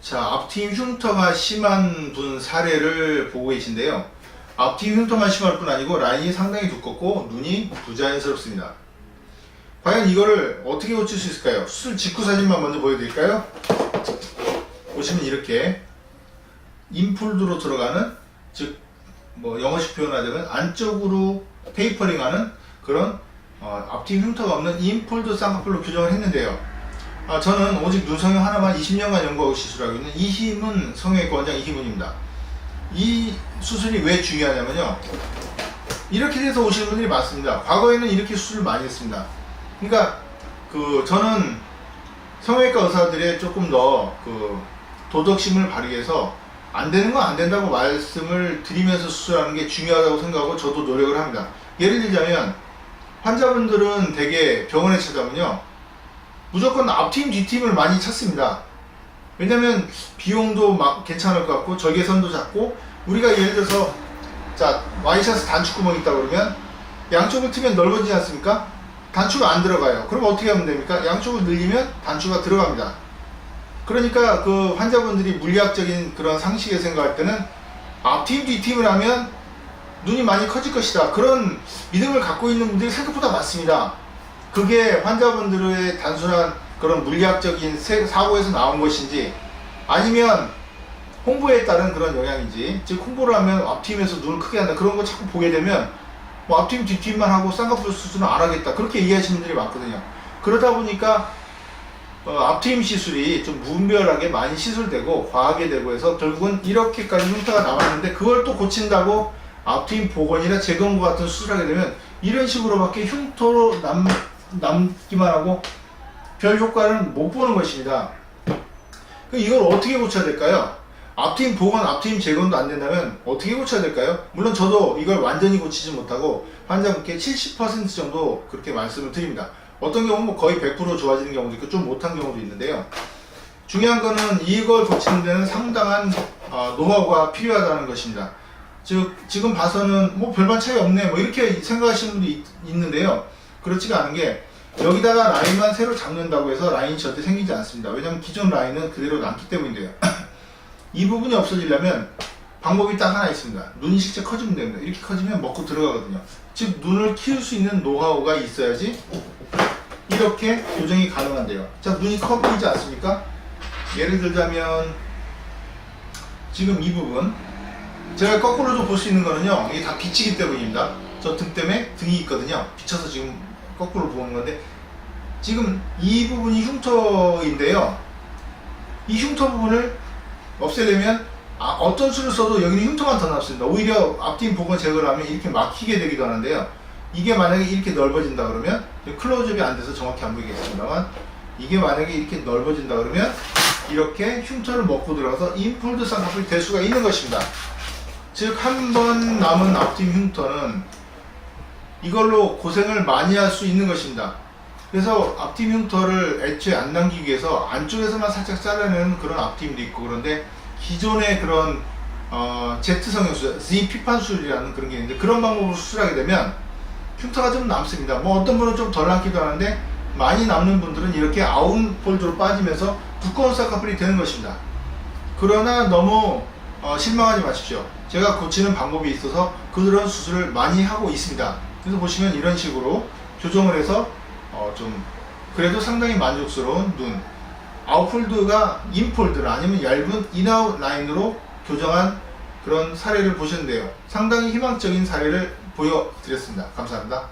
자, 앞트임 흉터가 심한 분 사례를 보고 계신데요. 앞트임 흉터만 심할 뿐 아니고 라인이 상당히 두껍고 눈이 부자연스럽습니다. 과연 이거를 어떻게 고칠 수 있을까요? 수술 직후 사진만 먼저 보여드릴까요? 보시면 이렇게 인폴드로 들어가는, 즉 뭐 영어식 표현하자면 안쪽으로 테이퍼링하는 그런 앞트임 흉터가 없는 인폴드 쌍꺼풀로 교정을 했는데요. 저는 오직 눈 성형 하나만 20년간 연구하고 시술하고 있는 이희문 성형외과 원장 이희문입니다. 이 수술이 왜 중요하냐면요, 이렇게 돼서 오시는 분들이 많습니다. 과거에는 이렇게 수술을 많이 했습니다. 그러니까 저는 성형외과 의사들의 조금 더 도덕심을 발휘해서 안 되는 건 안 된다고 말씀을 드리면서 수술하는 게 중요하다고 생각하고 저도 노력을 합니다. 예를 들자면 환자분들은 대개 병원에 찾아오면요, 무조건 앞팀 뒤팀을 많이 찾습니다. 왜냐면 비용도 막 괜찮을 것 같고 절개선도 작고, 우리가 예를 들어서 자 와이셔츠 단축구멍 있다 그러면 양쪽을 트면 넓어지지 않습니까? 단추가 안 들어가요. 그럼 어떻게 하면 됩니까? 양쪽을 늘리면 단추가 들어갑니다. 그러니까 환자분들이 물리학적인 그런 상식에 생각할 때는 앞팀 뒤팀을 하면 눈이 많이 커질 것이다, 그런 믿음을 갖고 있는 분들이 생각보다 많습니다. 그게 환자분들의 단순한 그런 물리학적인 사고에서 나온 것인지, 아니면 홍보에 따른 그런 영향인지, 즉 홍보를 하면 앞팀에서 눈을 크게 한다, 그런 거 자꾸 보게 되면 뭐 앞팀 뒤팀만 하고 쌍꺼풀 수술은 안 하겠다, 그렇게 이해하시는 분들이 많거든요. 그러다 보니까 앞트임 시술이 좀 무분별하게 많이 시술되고 과하게 되고 해서 결국은 이렇게까지 흉터가 나왔는데, 그걸 또 고친다고 앞트임 복원이나 재검과 같은 수술을 하게 되면 이런 식으로밖에 흉터로 남기만 하고 별 효과를 못 보는 것입니다. 이걸 어떻게 고쳐야 될까요? 앞트임 복원, 앞트임 재검도 안 된다면 어떻게 고쳐야 될까요? 물론 저도 이걸 완전히 고치지 못하고 환자분께 70% 정도 그렇게 말씀을 드립니다. 어떤 경우는 뭐 거의 100% 좋아지는 경우도 있고 좀 못한 경우도 있는데요. 중요한 거는 이걸 고치는 데는 상당한 노하우가 필요하다는 것입니다. 즉 지금 봐서는 뭐 별반 차이 없네 뭐 이렇게 생각하시는 분이 있는데요. 그렇지가 않은 게, 여기다가 라인만 새로 잡는다고 해서 라인이 절대 생기지 않습니다. 왜냐하면 기존 라인은 그대로 남기 때문인데요. 이 부분이 없어지려면 방법이 딱 하나 있습니다. 눈이 실제 커지면 됩니다. 이렇게 커지면 먹고 들어가거든요. 즉 눈을 키울 수 있는 노하우가 있어야지 이렇게 교정이 가능한데요. 자, 눈이 커 보이지 않습니까? 예를 들자면 지금 이 부분, 제가 거꾸로도 볼 수 있는 거는요, 이게 다 비치기 때문입니다. 저 등 때문에 등이 있거든요. 비쳐서 지금 거꾸로 보는 건데, 지금 이 부분이 흉터인데요, 이 흉터 부분을 없애려면 어떤 수를 써도 여기는 흉터만 더 남습니다. 오히려 앞팀 복원 제거를 하면 이렇게 막히게 되기도 하는데요, 이게 만약에 이렇게 넓어진다 그러면, 클로즈업이 안 돼서 정확히 안 보이겠습니다만, 이게 만약에 이렇게 넓어진다 그러면 이렇게 흉터를 먹고 들어가서 인폴드 쌍꺼풀이 될 수가 있는 것입니다. 즉 한 번 남은 앞팀 흉터는 이걸로 고생을 많이 할 수 있는 것입니다. 그래서 앞팀 흉터를 애초에 안 남기기 위해서 안쪽에서만 살짝 잘라내는 그런 앞팀도 있고, 그런데 기존의 그런 Z 성형술, Z 피판술이라는 그런 게 있는데, 그런 방법으로 수술하게 되면 흉터가 좀 남습니다. 뭐 어떤 분은 좀 덜 남기도 하는데, 많이 남는 분들은 이렇게 아웃폴드로 빠지면서 두꺼운 쌍꺼풀이 되는 것입니다. 그러나 너무 실망하지 마십시오. 제가 고치는 방법이 있어서 그런 수술을 많이 하고 있습니다. 그래서 보시면 이런 식으로 교정을 해서 좀 그래도 상당히 만족스러운 눈, 아웃폴드가 인폴드나 아니면 얇은 인아웃 라인으로 교정한 그런 사례를 보셨는데요. 상당히 희망적인 사례를 보여드렸습니다. 감사합니다.